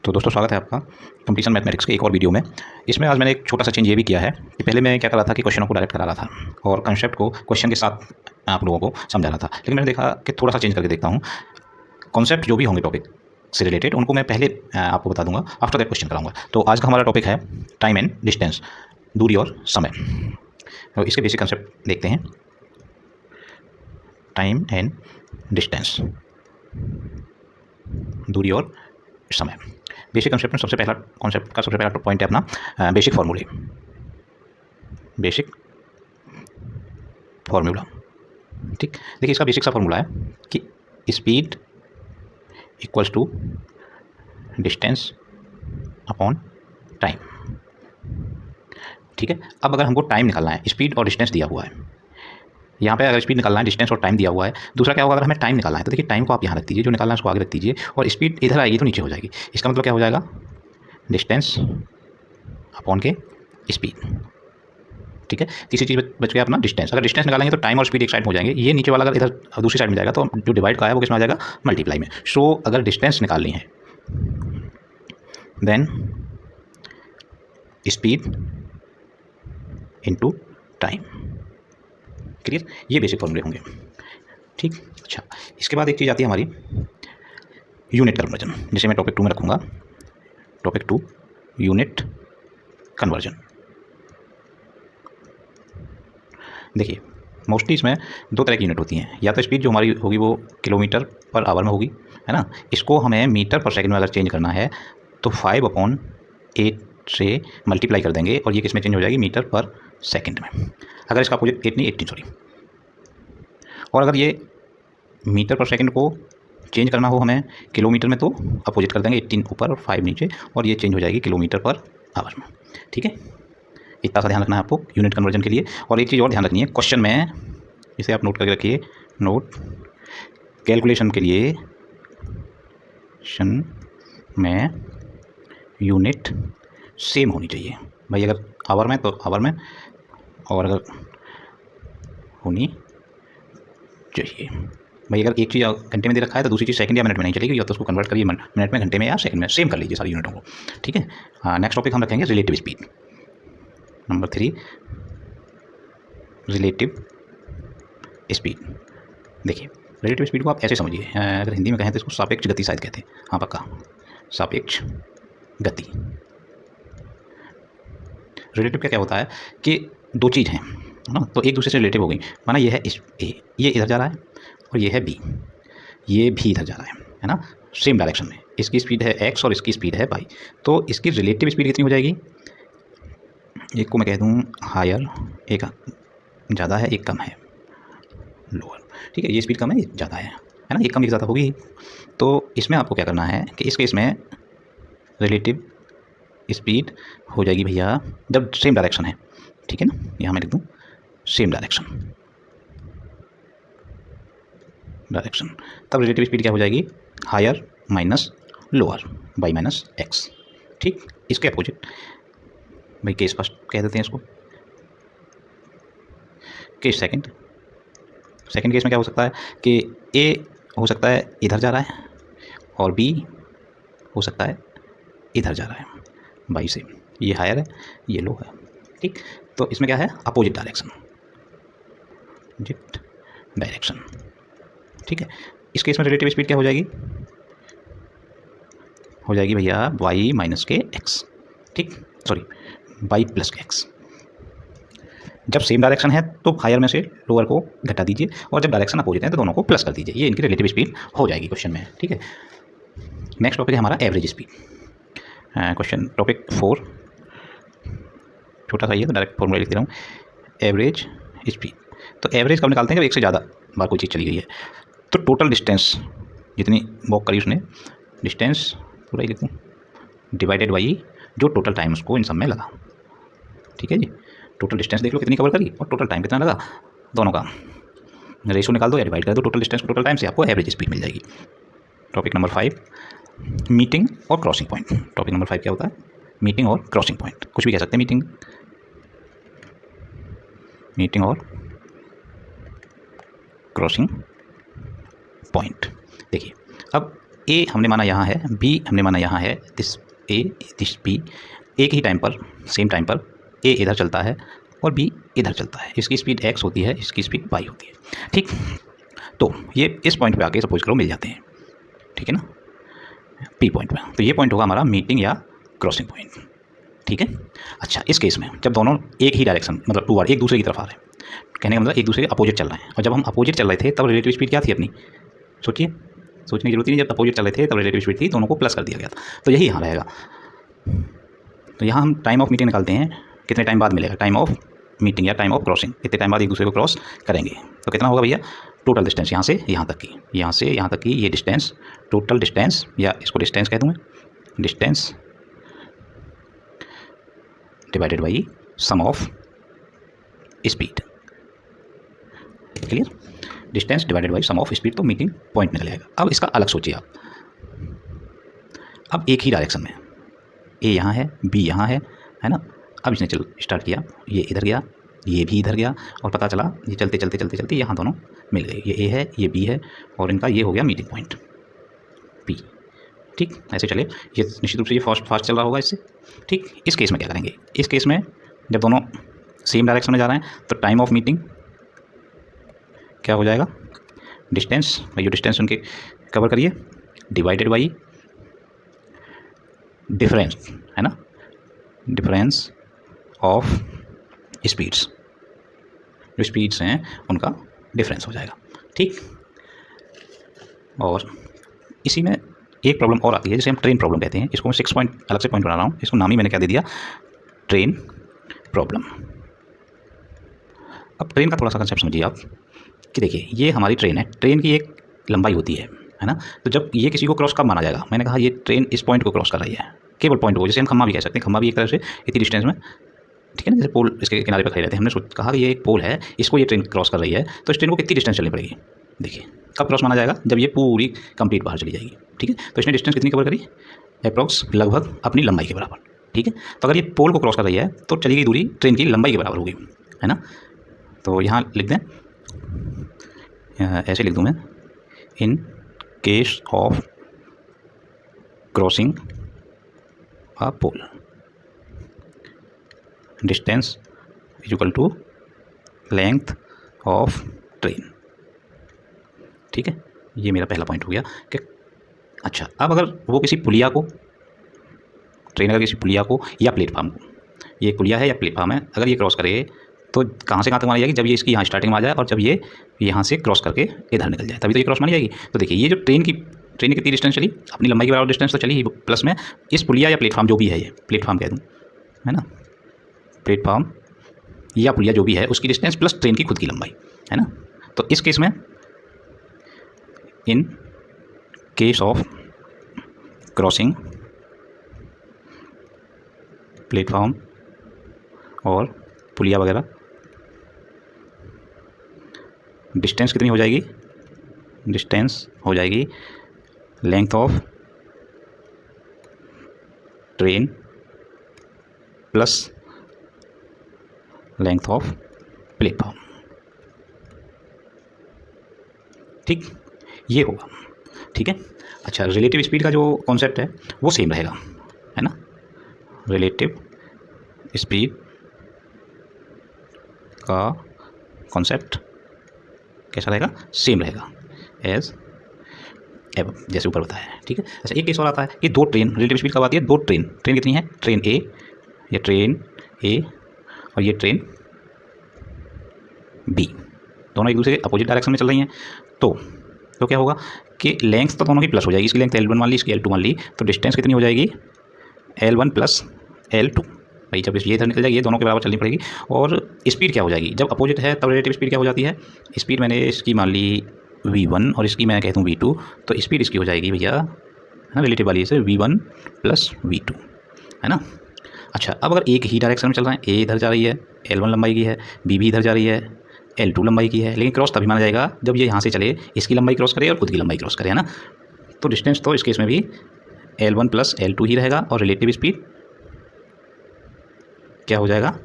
तो दोस्तों स्वागत है आपका कंप्लीशन मैथमेटिक्स के एक और वीडियो में। इसमें आज मैंने एक छोटा सा चेंज ये भी किया है कि पहले मैं क्या कर रहा था कि क्वेश्चनों को डायरेक्ट करा रहा था और कंसेप्ट को क्वेश्चन के साथ आप लोगों को समझा रहा था, लेकिन मैंने देखा कि थोड़ा सा चेंज करके देखता हूँ। कॉन्सेप्ट जो भी होंगे टॉपिक से रिलेटेड उनको मैं पहले आपको बता दूंगा, आफ्टर दैट क्वेश्चन कराऊंगा। तो आज का हमारा टॉपिक है टाइम एंड डिस्टेंस, दूरी और समय। तो इसके बेसिक कंसेप्ट देखते हैं। टाइम एंड डिस्टेंस, दूरी और समय। बेसिक कंसेप्ट में सबसे पहला कॉन्सेप्ट का सबसे पहला पॉइंट है अपना बेसिक फार्मूले। बेसिक फार्मूला, ठीक। देखिए इसका बेसिक सा फार्मूला है कि speed equals to distance upon time, ठीक है। अब अगर हमको टाइम निकालना है, स्पीड और डिस्टेंस दिया हुआ है यहाँ पे, अगर स्पीड निकालना है, डिस्टेंस और टाइम दिया हुआ है। दूसरा क्या होगा, अगर हमें टाइम निकालना है तो देखिए टाइम को आप यहाँ रख दीजिए, जो निकालना है उसको आगे रख दीजिए, और स्पीड इधर आएगी तो नीचे हो जाएगी। इसका मतलब क्या हो जाएगा, डिस्टेंस अपॉन के स्पीड, ठीक है। तीसरी चीज़ बच गया अपना डिस्टेंस। अगर डिस्टेंस निकालेंगे तो टाइम और स्पीड एक साइड में हो जाएंगे, ये नीचे वाला अगर इधर दूसरी साइड में जाएगा तो जो डिवाइड का है वो किसमें आ जाएगा, मल्टीप्लाई में। सो अगर डिस्टेंस निकालनी है then speed into time. Clear, ये बेसिक फॉर्मूले होंगे, ठीक। अच्छा, इसके बाद एक चीज़ आती है हमारी यूनिट कन्वर्जन, जिसे मैं टॉपिक 2 में रखूँगा। Topic 2 unit conversion. देखिए मोस्टली इसमें दो तरह की यूनिट होती हैं, या तो स्पीड जो हमारी होगी वो किलोमीटर पर आवर में होगी, है ना। इसको हमें मीटर पर सेकंड में अगर चेंज करना है तो 5/8 से मल्टीप्लाई कर देंगे और ये किस में चेंज हो जाएगी, मीटर पर सेकंड में। अगर इसका अपोजिट 18 सॉरी, और अगर ये मीटर पर सेकंड को चेंज करना हो हमें किलोमीटर में तो अपोजिट कर देंगे, 18 ऊपर और 5 नीचे, और ये चेंज हो जाएगी किलोमीटर पर आवर में, ठीक है। इतना सा ध्यान रखना है आपको यूनिट कन्वर्जन के लिए। और एक चीज़ और ध्यान रखनी है, क्वेश्चन में इसे आप नोट करके रखिए, नोट कैलकुलेशन के लिए क्वेश्चन में यूनिट सेम होनी चाहिए भाई। अगर आवर में तो आवर में, और अगर होनी चाहिए भाई, अगर एक चीज़ घंटे में दे रखा है तो दूसरी चीज़ सेकंड या मिनट में नहीं चलेगी, या तो उसको कन्वर्ट करिए मिनट में, घंटे में या सेकंड में, सेम कर लीजिए सारी यूनिटों को, ठीक है। नेक्स्ट टॉपिक हम रखेंगे relative speed, number 3 relative speed. देखिए रिलेटिव स्पीड को आप ऐसे समझिए, अगर हिंदी में कहें तो इसको सापेक्ष गति शायद कहते हैं, हाँ पक्का, सापेक्ष गति। रिलेटिव क्या होता है कि दो चीज़ हैं, है ना, तो एक दूसरे से रिलेटिव हो गई। माना ये है ए, ये इधर जा रहा है, और ये है बी, ये भी इधर जा रहा है ना, सेम डायरेक्शन में। इसकी स्पीड है x और इसकी स्पीड है y, तो इसकी रिलेटिव स्पीड कितनी हो जाएगी, एक को मैं कह दूँ हायर, एक ज़्यादा है एक कम है लोअर, ठीक है। ये स्पीड कम है ये ज़्यादा है ना, एक कम एक ज़्यादा होगी। तो इसमें आपको क्या करना है कि इस केस में रिलेटिव स्पीड हो जाएगी भैया जब सेम डायरेक्शन है, ठीक है ना। यहाँ मैं लिख दूँ सेम डायरेक्शन, तब रिलेटिव स्पीड क्या हो जाएगी, higher minus lower by minus x, ठीक। इसके अपोजिट भाई केस फर्स्ट कह देते हैं इसको, केस सेकंड केस में क्या हो सकता है कि ए हो सकता है इधर जा रहा है और बी हो सकता है इधर जा रहा है, बाई से ये हायर है ये लो है, ठीक। तो इसमें क्या है, अपोजिट डायरेक्शन, ठीक है। इस केस में रिलेटिव स्पीड क्या हो जाएगी, हो जाएगी भैया y माइनस के एक्स, ठीक, सॉरी y प्लस के एक्स। जब सेम डायरेक्शन है तो हायर में से लोअर को घटा दीजिए, और जब डायरेक्शन अपोजिट है तो दोनों को प्लस कर दीजिए, ये इनकी रिलेटिव स्पीड हो जाएगी क्वेश्चन में, ठीक है। नेक्स्ट टॉपिक है हमारा एवरेज स्पीड। क्वेश्चन टॉपिक 4, छोटा सा ये तो डायरेक्ट फॉर्मूला लिख दे रहा हूँ, एवरेज स्पीड। तो एवरेज कब निकालते हैं, जब एक से ज़्यादा बार कोई चीज़ चली गई है। तो टोटल डिस्टेंस जितनी वॉक करी उसने, डिस्टेंस पूरा ही लिखूँ डिवाइडेड बाई जो टोटल टाइम उसको इन सब में लगा, ठीक है जी। टोटल डिस्टेंस देख लो कितनी कवर करी और टोटल टाइम कितना लगा, दोनों का रेशो निकाल दो या डिवाइड कर दो टोटल डिस्टेंस को टोटल टाइम से, आपको एवरेज स्पीड मिल जाएगी। टॉपिक नंबर 5 मीटिंग और क्रॉसिंग पॉइंट। टॉपिक नंबर 5 क्या होता है, मीटिंग और क्रॉसिंग पॉइंट, कुछ भी कह सकते हैं, मीटिंग और क्रॉसिंग पॉइंट। देखिए अब ए हमने माना यहाँ है, बी हमने माना यहाँ है, दिस ए दिस बी, एक ही टाइम पर सेम टाइम पर ए इधर चलता है और बी इधर चलता है। इसकी स्पीड x होती है, इसकी स्पीड y होती है। ठीक, तो ये इस पॉइंट पे आके सपोज करो मिल जाते हैं, ठीक है ना, पी पॉइंट पे। तो ये पॉइंट होगा हमारा मीटिंग या क्रॉसिंग पॉइंट, ठीक है। अच्छा, इस केस में जब दोनों एक ही डायरेक्शन मतलब टूवर्ड एक दूसरे की तरफ आ रहे हैं, कहने का मतलब एक दूसरे के अपोजिट चल रहे हैं, और जब हम अपोजिट चल रहे थे तब रिलेटिव स्पीड क्या थी अपनी, सोचिए, सोचने की जरूरत नहीं, जब अपोजिट चल रहे थे तब रिलेटिव स्पीड थी, दोनों को प्लस कर दिया गया था। तो यही यहाँ रहेगा। तो यहाँ हम टाइम ऑफ मीटिंग निकालते हैं, कितने टाइम बाद मिलेगा, टाइम ऑफ मीटिंग या टाइम ऑफ क्रॉसिंग, कितने टाइम बाद एक दूसरे को क्रॉस करेंगे। तो कितना होगा भैया, टोटल डिस्टेंस यहाँ से यहाँ तक की, यहाँ से यहाँ तक की ये डिस्टेंस, टोटल डिस्टेंस, या इसको डिस्टेंस कह दूँ मैं, distance divided by sum of speed. Clear, distance divided by sum of speed, तो मीटिंग पॉइंट निकल जाएगा। अब इसका अलग सोचिए आप, अब एक ही डायरेक्शन में ए यहाँ है, बी यहाँ है ना। अब इसने चल स्टार्ट किया, ये इधर गया, ये भी इधर गया, और पता चला ये चलते चलते चलते चलते यहाँ दोनों मिल गए, ये ए है, ये बी है, और इनका ये हो गया मीटिंग पॉइंट पी। ठीक, ऐसे चले, ये निश्चित रूप से ये फास्ट चल रहा होगा इससे। ठीक, इस केस में क्या करेंगे, इस केस में जब दोनों सेम डायरेक्शन में जा रहे हैं तो टाइम ऑफ मीटिंग क्या हो जाएगा, डिस्टेंस, ये डिस्टेंस उनके कवर करिए, डिवाइडेड बाई डिफरेंस, है ना, डिफरेंस ऑफ स्पीड्स, जो स्पीड्स हैं उनका डिफरेंस हो जाएगा। ठीक, और इसी में एक प्रॉब्लम और आती है जिसे हम ट्रेन प्रॉब्लम कहते हैं। इसको मैं 6 पॉइंट अलग से पॉइंट बना रहा हूँ, इसको नाम ही मैंने क्या दे दिया, ट्रेन प्रॉब्लम। अब ट्रेन का थोड़ा सा कंसेप्ट समझिए आप, कि देखिए ये हमारी ट्रेन है, ट्रेन की एक लंबाई होती है ना। तो जब ये किसी को क्रॉस कब माना जाएगा, मैंने कहा ये ट्रेन इस पॉइंट को क्रॉस कर रही है, केवल पॉइंट को, जैसे हम खम्मा भी कह सकते हैं, खम्मा भी एक तरह से इतनी डिस्टेंस में, ठीक है ना, जैसे पोल इसके किनारे पर खड़े रहते हैं, हमने कहा कि ये एक पोल है, इसको ये ट्रेन क्रॉस कर रही है, तो इस ट्रेन को कितनी डिस्टेंस चलनी पड़ेगी, देखिए कब क्रॉस माना जाएगा, जब ये पूरी कंप्लीट बाहर चली जाएगी। ठीक है, तो इसने डिस्टेंस कितनी कवर करी, अप्रॉक्स लगभग अपनी लंबाई के बराबर। ठीक है, तो अगर ये पोल को क्रॉस कर रही है तो चली गई दूरी ट्रेन की लंबाई के बराबर होगी, है ना। तो यहाँ लिख दें, ऐसे लिख दूँ मैं, in case of crossing a pole distance is equal to length of train. ठीक है, ये मेरा पहला पॉइंट हो गया कि अच्छा, अब अगर वो किसी पुलिया को, ट्रेन अगर किसी पुलिया को या प्लेटफार्म को, ये एक पुलिया है या प्लेटफार्म है, अगर ये क्रॉस करे तो कहाँ से कहाँ तक मानी जाएगी, जब ये इसकी यहाँ स्टार्टिंग में आ जाए और जब ये यहाँ से क्रॉस करके इधर निकल जाए, तभी तो ये क्रॉस मानी जाएगी। तो देखिए ये जो ट्रेन की कितनी डिस्टेंस चली, अपनी लंबाई के बराबर डिस्टेंस तो चली ही, प्लस में इस पुलिया या प्लेटफार्म जो भी है, ये प्लेटफार्म कह दूँ, है ना, प्लेटफार्म या पुलिया जो भी है उसकी डिस्टेंस प्लस ट्रेन की खुद की लंबाई, है ना। तो इस केस में इन केस ऑफ क्रॉसिंग प्लेटफॉर्म और पुलिया वगैरह, डिस्टेंस कितनी हो जाएगी, डिस्टेंस हो जाएगी length of train plus length of platform. ठीक, ये होगा। ठीक है, अच्छा, रिलेटिव स्पीड का जो कॉन्सेप्ट है वो सेम रहेगा, है ना, रिलेटिव स्पीड का कॉन्सेप्ट कैसा रहेगा, सेम रहेगा एज एब, जैसे ऊपर बताया है। ठीक है, अच्छा, एक केस और आता है कि दो ट्रेन, रिलेटिव स्पीड कब आती है, दो ट्रेन कितनी है, ट्रेन ए, ये ट्रेन ए और ये ट्रेन बी, दोनों एक दूसरे के अपोजिट डायरेक्शन में चल रही हैं। तो क्या होगा कि लेंथ तो दोनों की प्लस हो जाएगी, इसकी लेंथ L1 मान ली, इसकी L2 मान ली, तो डिस्टेंस कितनी हो जाएगी, L1 प्लस L2। भाई जब ये इधर निकल जाएगी, ये दोनों के बराबर चलनी पड़ेगी। और स्पीड क्या हो जाएगी, जब अपोजिट है तब रिलेटिव स्पीड क्या हो जाती है, स्पीड मैंने इसकी मान ली V1 और इसकी मैं कहता हूँ V2, तो स्पीड इसकी हो जाएगी भैया, है ना, रिलेटिव वाली से V1 प्लस V2, है ना। अच्छा, अब अगर एक ही डायरेक्शन में चल रहे हैं, ए इधर जा रही है, L1 लंबाई की है, बी भी इधर जा रही है, L2 लंबाई की है, लेकिन क्रॉस तभी माना जाएगा जब ये यहाँ से चले, इसकी लंबाई क्रॉस करे और खुद की लंबाई क्रॉस करे, है ना। तो डिस्टेंस तो इस केस में भी L1 प्लस L2 ही रहेगा, और रिलेटिव स्पीड क्या हो जाएगा,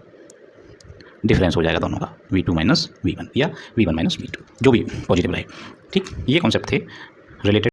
डिफरेंस हो जाएगा दोनों का, V2 माइनस V1 या V1 माइनस V2, जो भी पॉजिटिव रहे। ठीक, ये कॉन्सेप्ट थे रिलेटेड